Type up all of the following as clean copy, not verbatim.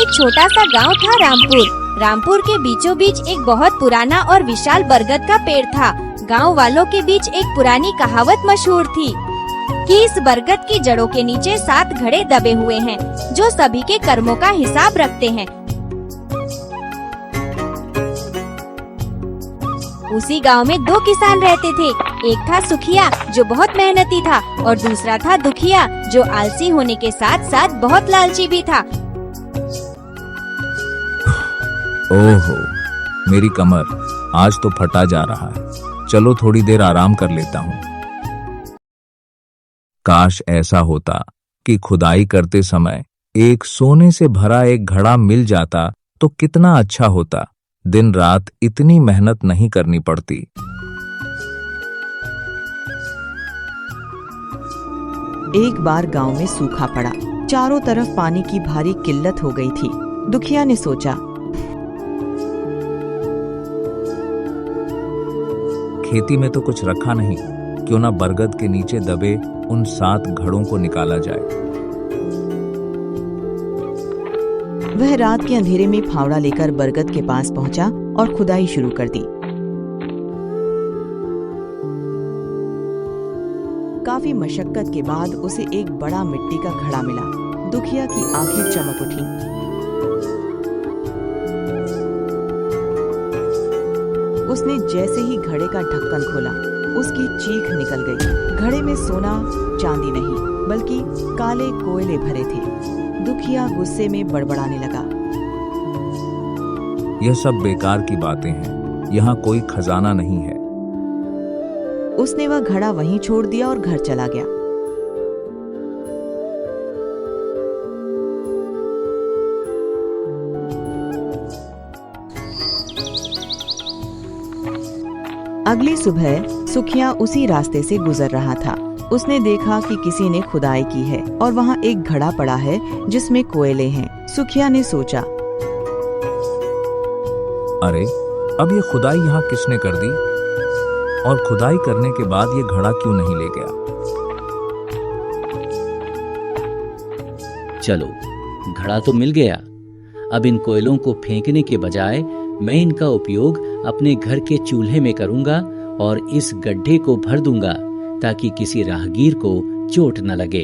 एक छोटा सा गांव था रामपुर। रामपुर के बीचों बीच एक बहुत पुराना और विशाल बरगद का पेड़ था। गांव वालों के बीच एक पुरानी कहावत मशहूर थी कि इस बरगद की जड़ों के नीचे 7 घड़े दबे हुए हैं जो सभी के कर्मों का हिसाब रखते हैं। उसी गांव में 2 किसान रहते थे। एक था सुखिया जो बहुत मेहनती था और दूसरा था दुखिया जो आलसी होने के साथ साथ बहुत लालची भी था। ओहो, मेरी कमर आज तो फटा जा रहा है। चलो थोड़ी देर आराम कर लेता हूँ। काश ऐसा होता कि खुदाई करते समय एक सोने से भरा एक घड़ा मिल जाता तो कितना अच्छा होता। दिन रात इतनी मेहनत नहीं करनी पड़ती। एक बार गांव में सूखा पड़ा। चारों तरफ पानी की भारी किल्लत हो गई थी। दुखिया ने सोचा, खेती में तो कुछ रखा नहीं, क्यों ना बरगद के नीचे दबे उन 7 घड़ों को निकाला जाए। वह रात के अंधेरे में फावड़ा लेकर बरगद के पास पहुंचा और खुदाई शुरू कर दी। काफी मशक्कत के बाद उसे एक बड़ा मिट्टी का घड़ा मिला। दुखिया की आंखें चमक उठी। उसने जैसे ही घड़े का ढक्कन खोला, उसकी चीख निकल गई। घड़े में सोना चांदी नहीं बल्कि काले कोयले भरे थे। दुखिया गुस्से में बड़बड़ाने लगा, यह सब बेकार की बातें हैं, यहाँ कोई खजाना नहीं है। उसने वह घड़ा वहीं छोड़ दिया और घर चला गया। अगली सुबह सुखिया उसी रास्ते से गुजर रहा था। उसने देखा कि किसी ने खुदाई की है और वहाँ एक घड़ा पड़ा है जिसमें कोयले हैं। सुखिया ने सोचा, अरे, अब ये खुदाई यहाँ किसने कर दी? और खुदाई करने के बाद ये घड़ा क्यों नहीं ले गया? चलो, घड़ा तो मिल गया। अब इन कोयलों को फेंकने के बजाय मैं इनका उपयोग अपने घर के चूल्हे में करूंगा और इस गड्ढे को भर दूंगा ताकि किसी राहगीर को चोट न लगे।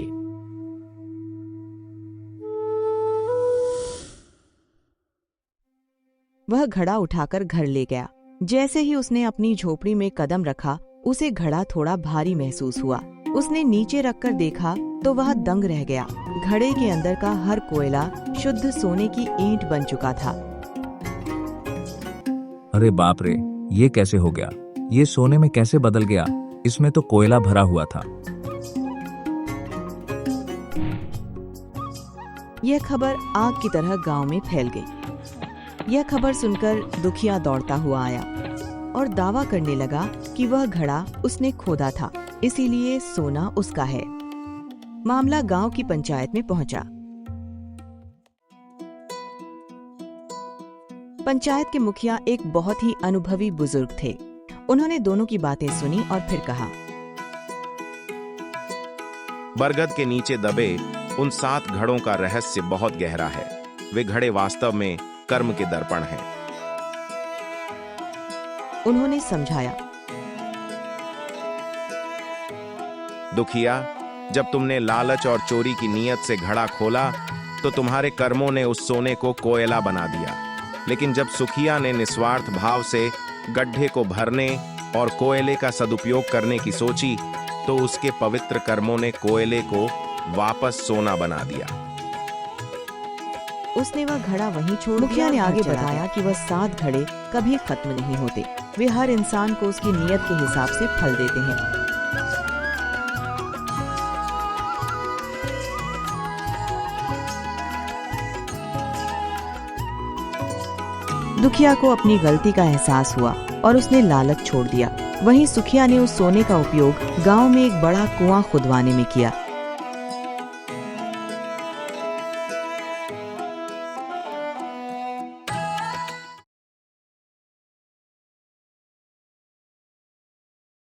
वह घड़ा उठाकर घर ले गया। जैसे ही उसने अपनी झोपड़ी में कदम रखा, उसे घड़ा थोड़ा भारी महसूस हुआ। उसने नीचे रखकर देखा तो वह दंग रह गया। घड़े के अंदर का हर कोयला शुद्ध सोने की ईंट बन चुका था। अरे बाप रे, ये कैसे हो गया? ये सोने में कैसे बदल गया? इसमें तो कोयला भरा हुआ था। यह खबर आग की तरह गांव में फैल गई। यह खबर सुनकर दुखिया दौड़ता हुआ आया और दावा करने लगा कि वह घड़ा उसने खोदा था, इसीलिए सोना उसका है। मामला गांव की पंचायत में पहुंचा। पंचायत के मुखिया एक बहुत ही अनुभवी बुजुर्ग थे। उन्होंने दोनों की बातें सुनी और फिर कहा, बरगद के नीचे दबे उन 7 घड़ों का रहस्य बहुत गहरा है। वे घड़े वास्तव में कर्म के दर्पण हैं। उन्होंने समझाया, दुखिया, जब तुमने लालच और चोरी की नीयत से घड़ा खोला तो तुम्हारे कर्मों ने उस सोने को कोयला बना दिया। लेकिन जब सुखिया ने निस्वार्थ भाव से गड्ढे को भरने और कोयले का सदुपयोग करने की सोची तो उसके पवित्र कर्मों ने कोयले को वापस सोना बना दिया। उसने वह घड़ा वहीं छोड़ दिया। मुखिया ने आगे बताया कि वह 7 घड़े कभी खत्म नहीं होते। वे हर इंसान को उसकी नीयत के हिसाब से फल देते हैं। दुखिया को अपनी गलती का एहसास हुआ और उसने लालच छोड़ दिया। वहीं सुखिया ने उस सोने का उपयोग गांव में एक बड़ा कुआं खुदवाने में किया।